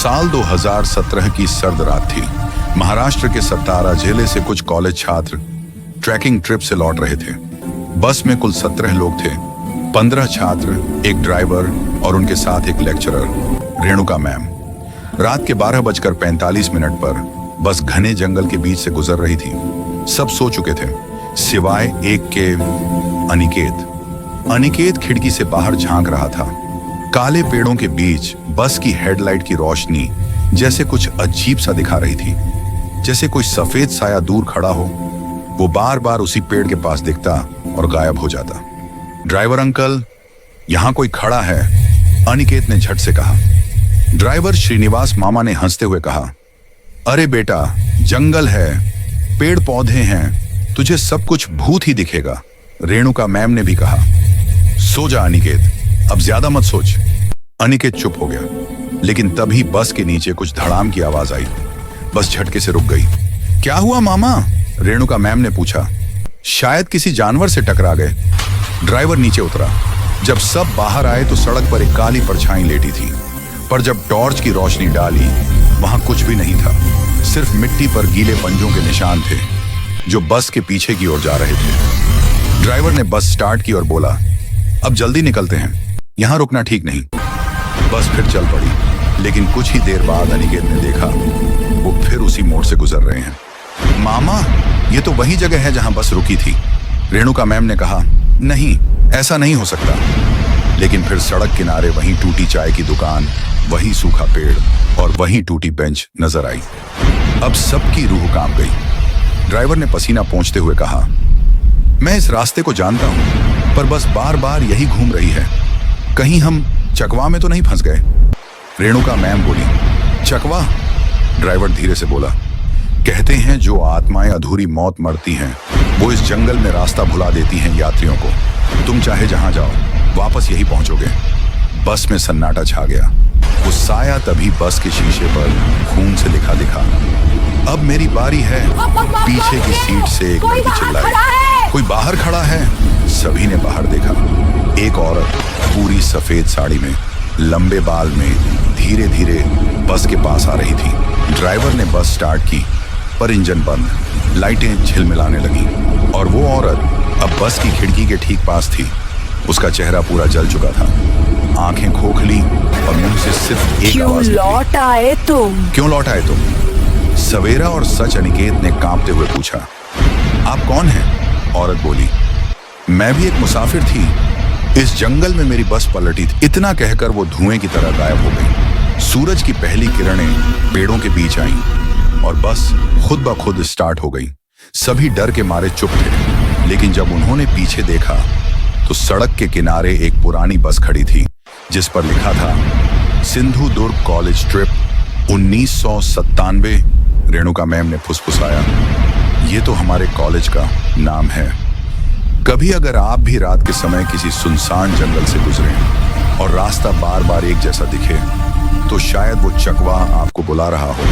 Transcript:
साल 2017 की सर्द रात थी। महाराष्ट्र के सतारा जिले से कुछ कॉलेज छात्र ट्रैकिंग ट्रिप से लौट रहे थे। बस में कुल 17 लोग थे, 15 छात्र, एक ड्राइवर और उनके साथ एक लेक्चरर रेणुका मैम। रात के 12:45 पर बस घने जंगल के बीच से गुजर रही थी। सब सो चुके थे सिवाय एक के अनिकेत खिड़की से बाहर झांक रहा था। काले पेड़ों के बीच बस की हेडलाइट की रोशनी जैसे कुछ अजीब सा दिखा रही थी, जैसे कोई सफेद साया दूर खड़ा हो। वो बार बार उसी पेड़ के पास दिखता और गायब हो जाता। ड्राइवर अंकल, यहां कोई खड़ा है, अनिकेत ने झट से कहा। ड्राइवर श्रीनिवास मामा ने हंसते हुए कहा, अरे बेटा, जंगल है, पेड़ पौधे हैं, तुझे सब कुछ भूत ही दिखेगा। रेणुका मैम ने भी कहा, सो जा अनिकेत, अब ज्यादा मत सोच। अनिकेत चुप हो गया, लेकिन तभी बस के नीचे कुछ धड़ाम की आवाज आई। बस झटके से रुक गई। क्या हुआ मामा? रेणुका मैम ने पूछा। शायद किसी जानवर से टकरा गए। ड्राइवर नीचे उतरा। जब सब बाहर आए तो सड़क पर एक काली परछाई लेटी थी, पर जब टॉर्च की रोशनी डाली वहां कुछ भी नहीं था। सिर्फ मिट्टी पर गीले पंजों के निशान थे जो बस के पीछे की ओर जा रहे थे। ड्राइवर ने बस स्टार्ट की और बोला, अब जल्दी निकलते हैं, यहां रुकना ठीक नहीं। बस फिर चल पड़ी, लेकिन कुछ ही देर बाद अनिकेत ने देखा वो फिर उसी मोड़ से गुजर रहे हैं। मामा, ये तो वही जगह है जहां बस रुकी थी। रेणुका मैम ने कहा, नहीं, ऐसा नहीं हो सकता। लेकिन फिर सड़क किनारे वही टूटी चाय की दुकान, वही सूखा पेड़ और वही टूटी बेंच नजर आई। अब सबकी रूह कांप गई। ड्राइवर ने पसीना पोंछते हुए कहा, मैं इस रास्ते को जानता हूं, पर बस बार बार यही घूम रही है। कहीं हम चकवा में तो नहीं फंस गए? रेणुका मैम बोली। चकवा? ड्राइवर धीरे से बोला, कहते हैं जो आत्माएं अधूरी मौत मरती हैं वो इस जंगल में रास्ता भुला देती हैं यात्रियों को। तुम चाहे जहां जाओ वापस यही पहुंचोगे। बस में सन्नाटा छा गया। वो साया तभी बस के शीशे पर खून से लिखा दिखा, अब मेरी बारी है। पीछे की सीट से एक लड़की चिल्लाई, कोई बाहर खड़ा है। सभी ने बाहर देखा। एक औरत पूरी सफेद साड़ी में, लंबे बाल में, धीरे धीरे बस के पास आ रही थी। ड्राइवर ने बस स्टार्ट की, पर इंजन बंद। लाइटें झिलमिलाने लगी और वो औरत अब बस की खिड़की के ठीक पास थी। उसका चेहरा पूरा जल चुका था, आंखें खोखली और मुंह से सिर्फ एक आवाज निकली, क्यों लौट आए तुम? सवेरा और सच अनिकेत ने कांपते हुए पूछा, आप कौन हैं? औरत बोली, मैं भी एक मुसाफिर थी, इस जंगल में मेरी बस पलटी थी। इतना कहकर वो धुएं की तरह गायब हो गई। सूरज की पहली किरणें पेड़ों के बीच आईं और बस खुद ब खुद स्टार्ट हो गई। सभी डर के मारे चुप थे, लेकिन जब उन्होंने पीछे देखा तो सड़क के किनारे एक पुरानी बस खड़ी थी जिस पर लिखा था, सिंधु दुर्ग कॉलेज ट्रिप 1997। रेणुका मैम ने फुसफुसाया, ये तो हमारे कॉलेज का नाम है। कभी अगर आप भी रात के समय किसी सुनसान जंगल से गुजरें और रास्ता बार बार एक जैसा दिखे, तो शायद वो चकवा आपको बुला रहा हो।